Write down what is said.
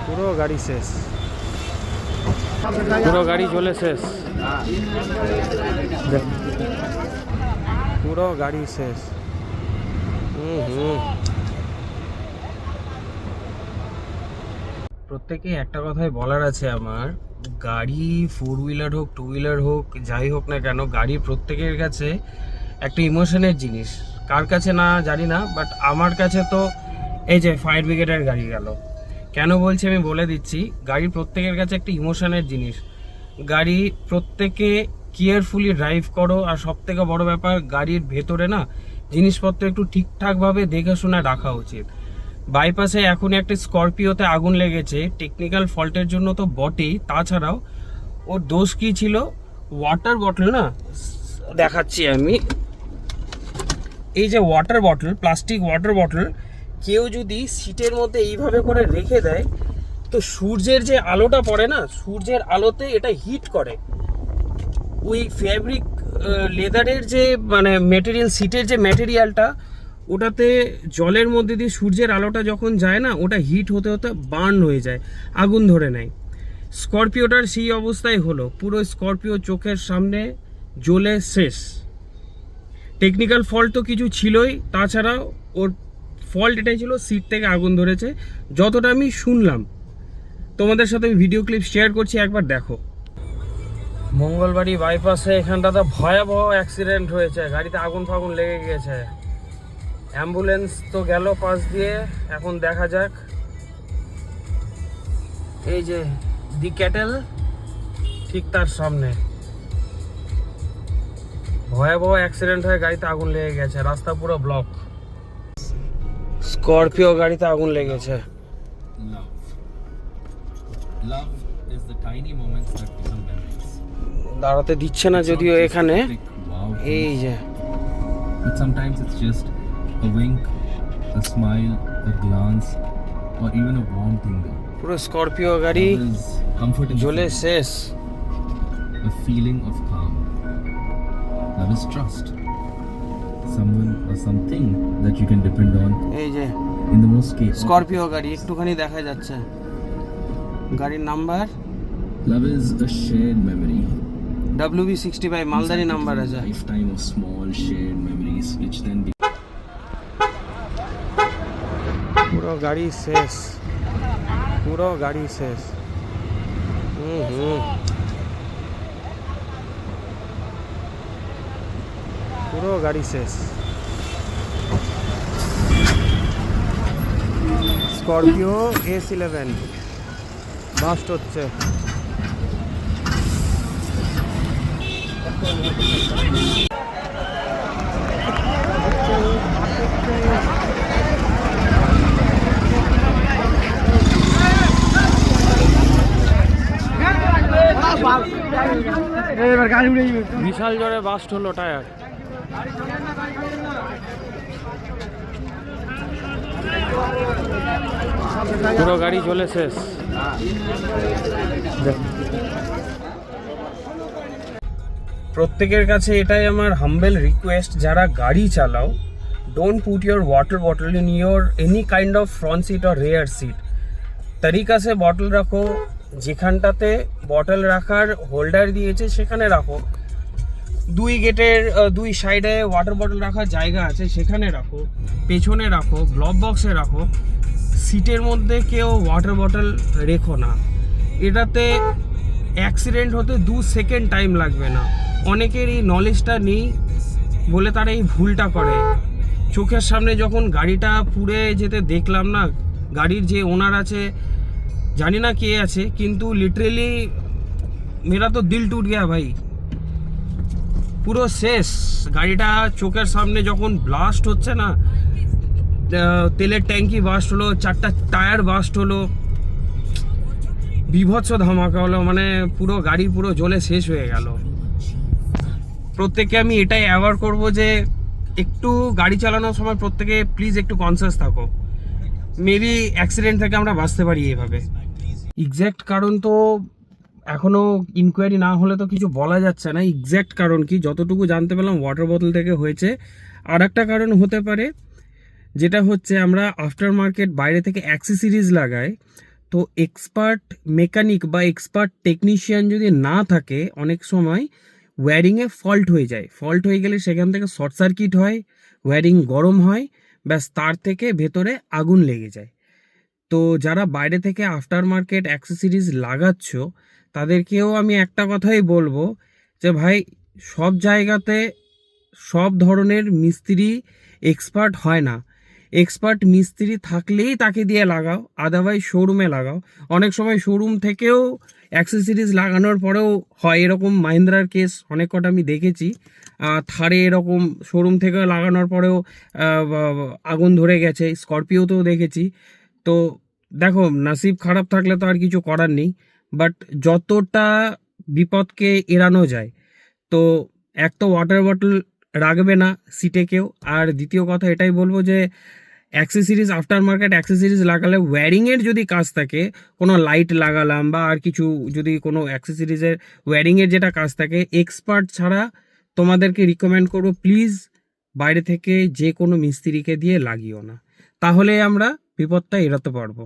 পুরো গাড়ি শেষ, পুরো গাড়ি চলে শেষ, পুরো গাড়ি শেষ। প্রত্যেকে একটা কথাই বলার আছে আমার, গাড়ি 4 হুইলার হোক 2 হুইলার হোক যাই হোক না কেন, গাড়ি প্রত্যেকের কাছে একটা ইমোশনের জিনিস। কার কাছে না জানি না, বাট আমার কাছে তো এই যে ফায়ার ব্রিগেডের গাড়ি গেল, কেন বলছি আমি বলে দিচ্ছি। গাড়ি প্রত্যেকের কাছে একটা ইমোশনের জিনিস। গাড়ি প্রত্যেকে কেয়ারফুলি ড্রাইভ করো, আর সব থেকে বড় ব্যাপার গাড়ির ভেতরে না জিনিসপত্র একটু ঠিকঠাকভাবে দেখে শুনে রাখা উচিত। বাইপাসে এখন একটা স্করপিওতে আগুন লেগেছে, টেকনিক্যাল ফল্টের জন্য তো বটেই, তাছাড়াও ওর দোষ কী ছিল, ওয়াটার বটল না দেখাচ্ছি আমি, এই যে water bottle, plastic water bottle কেউ যদি সিটের মধ্যে এইভাবে করে রেখে দেয়, তো সূর্যের যে আলোটা পড়ে না, সূর্যের আলোতে এটা হিট করে। ওই ফ্যাব্রিক লেদারের যে মানে মেটেরিয়াল, সিটের যে ম্যাটেরিয়ালটা, ওটাতে জলের মধ্যে দিয়ে সূর্যের আলোটা যখন যায় না, ওটা হিট হতে হতে বার্ন হয়ে যায়, আগুন ধরে নেয়। স্করপিওটার সেই অবস্থায় হলো, পুরো স্করপিও চোখের সামনে জ্বলে শেষ। টেকনিক্যাল ফল্ট তো কিছু ছিলই, তাছাড়া ওর ফল্ট এটাই ছিল, সিট থেকে আগুন ধরেছে, যতটা আমি শুনলাম। তোমাদের সাথে আমি ভিডিও ক্লিপ শেয়ার করছি, একবার দেখো। মঙ্গলবাড়ি বাইপাসে এখানটাতে ভয়াবহ অ্যাক্সিডেন্ট হয়েছে, গাড়িতে আগুন ফাগুন লেগে গিয়েছে। অ্যাম্বুলেন্স তো গেল পাশ দিয়ে, এখন দেখা যাক। এই যে দি ক্যাটেল ঠিক তার সামনে ভয়াবহ অ্যাক্সিডেন্ট হয়ে গাড়িতে আগুন লেগে গেছে, রাস্তা পুরো ব্লক। স্করপিও গাড়িতে আগুন লেগেছে। দাঁড়াতে দিচ্ছে না যদিও এখানে, এই যে But sometimes it's just a wink, a smile, a glance, or even a warm finger. পুরো স্করপিও গাড়ি জ্বলে শেষ। A feeling of calm. Love is trust. Someone or something that you can depend on. এই যে in the most case. Scorpio গাড়ি একটুখানি দেখা যাচ্ছে, গাড়ির number Love is a shared memory. WB65 মালদারি নাম্বার আছে। Lifetime of small shared memories which then পুরো গাড়ি শেষ, পুরো গাড়ি শেষ। পুরো গাড়ি শেষ। স্করপিও S11 বাস্ট হচ্ছে। বিশাল জোরে বাস্ট হলো টায়ার। পুরো গাড়ি চলে শেষ। প্রত্যেকের কাছে এটাই আমার হাম্বেল রিকোয়েস্ট, যারা গাড়ি চালাও, don't put your water bottle in your any kind of front seat or rear seat. তরিকা সে বটল রাখো, যেখানটাতে বটল রাখার হোল্ডার দিয়েছে সেখানে রাখো। দুই গেটের দুই সাইডে ওয়াটার বটল রাখার জায়গা আছে, সেখানে রাখো। পেছনে রাখো, গ্লোভ বক্সে রাখো। সিটের মধ্যে কেউ ওয়াটার বটল রেখো না, এটাতে অ্যাক্সিডেন্ট হতে 2 সেকেন্ড টাইম লাগবে না। অনেকের এই নলেজটা নেই বলে তারা এই ভুলটা করে। চোখের সামনে যখন গাড়িটা পুড়ে যেতে দেখলাম না, গাড়ির যে ওনার আছে, জানি না কে আছে, কিন্তু লিটারেলি মেরা তো দিল টুট গয়া ভাই। পুরো শেষ গাড়িটা চোখের সামনে যখন ব্লাস্ট হচ্ছে না, তেলের ট্যাঙ্কি বাস্ট হলো, 4টা টায়ার বাস্ট হলো, বিভৎস ধামাকা হলো, মানে পুরো গাড়ি পুরো জ্বলে শেষ হয়ে গেল। প্রত্যেককে আমি এটাই অ্যাওয়ার করব যে একটু গাড়ি চালানোর সময় প্রত্যেকে প্লিজ একটু কনসিয়াস থাকো, মেবি অ্যাক্সিডেন্ট থেকে আমরা বাঁচতে পারি এইভাবে। এক্স্যাক্ট কারণ তো এখনও ইনকোয়ারি না হলে তো কিছু বলা যাচ্ছে না এক্স্যাক্ট কারণ কি। যতটুকু জানতে পারলাম ওয়াটার বোতল থেকে হয়েছে। আর একটা কারণ হতে পারে যেটা হচ্ছে আমরা আফটার মার্কেট বাইরে থেকে অ্যাক্সেসরিজ লাগাই, তো এক্সপার্ট মেকানিক বা এক্সপার্ট টেকনিশিয়ান যদি না থাকে অনেক সময় ওয়্যারিংয়ে ফল্ট হয়ে যায়। ফল্ট হয়ে গেলে সেখান থেকে শর্ট সার্কিট হয়, ওয়্যারিং গরম হয়, ব্যাস তার থেকে ভেতরে আগুন লেগে যায়। তো যারা বাইরে থেকে আফটার মার্কেট অ্যাক্সেসরিজ লাগাচ্ছ তাদেরকেও আমি একটা কথাই বলবো যে ভাই, সব জায়গাতে সব ধরনের মিস্ত্রি এক্সপার্ট হয় না। এক্সপার্ট মিস্ত্রি থাকলেই তাকে দিয়ে লাগাও, আদারওয়াইজ শোরুমে লাগাও। অনেক সময় শোরুম থেকেও অ্যাক্সেসরিজ লাগানোর পরেও হয়, এরকম মাহিন্দ্রার কেস অনেক কটা আমি দেখেছি। থারে এরকম শোরুম থেকে লাগানোর পরেও আগুন ধরে গেছে, স্করপিওতেও দেখেছি। তো দেখো, নসিব খারাপ থাকলে তো আর কিছু করার নেই, বাট যতটা বিপদকে এড়ানো যায়, তো এক তো ওয়াটার বটল রাখবে না সিটে কেউ, আর দ্বিতীয় কথা এটাই বলবো যে অ্যাক্সেসরিজ আফটার মার্কেট অ্যাক্সেসরিজ লাগালে ওয়্যারিংয়ের যদি কাজ থাকে, কোনো লাইট লাগালাম বা আর কিছু, যদি কোনো অ্যাক্সেসরিজের ওয়্যারিংয়ের যেটা কাজ থাকে, এক্সপার্ট ছাড়া তোমাদেরকে রিকমেন্ড করবো প্লিজ বাইরে থেকে যে কোনো মিস্ত্রিকে দিয়ে লাগিও না, তাহলে আমরা বিপদটা এড়াতে পারবো।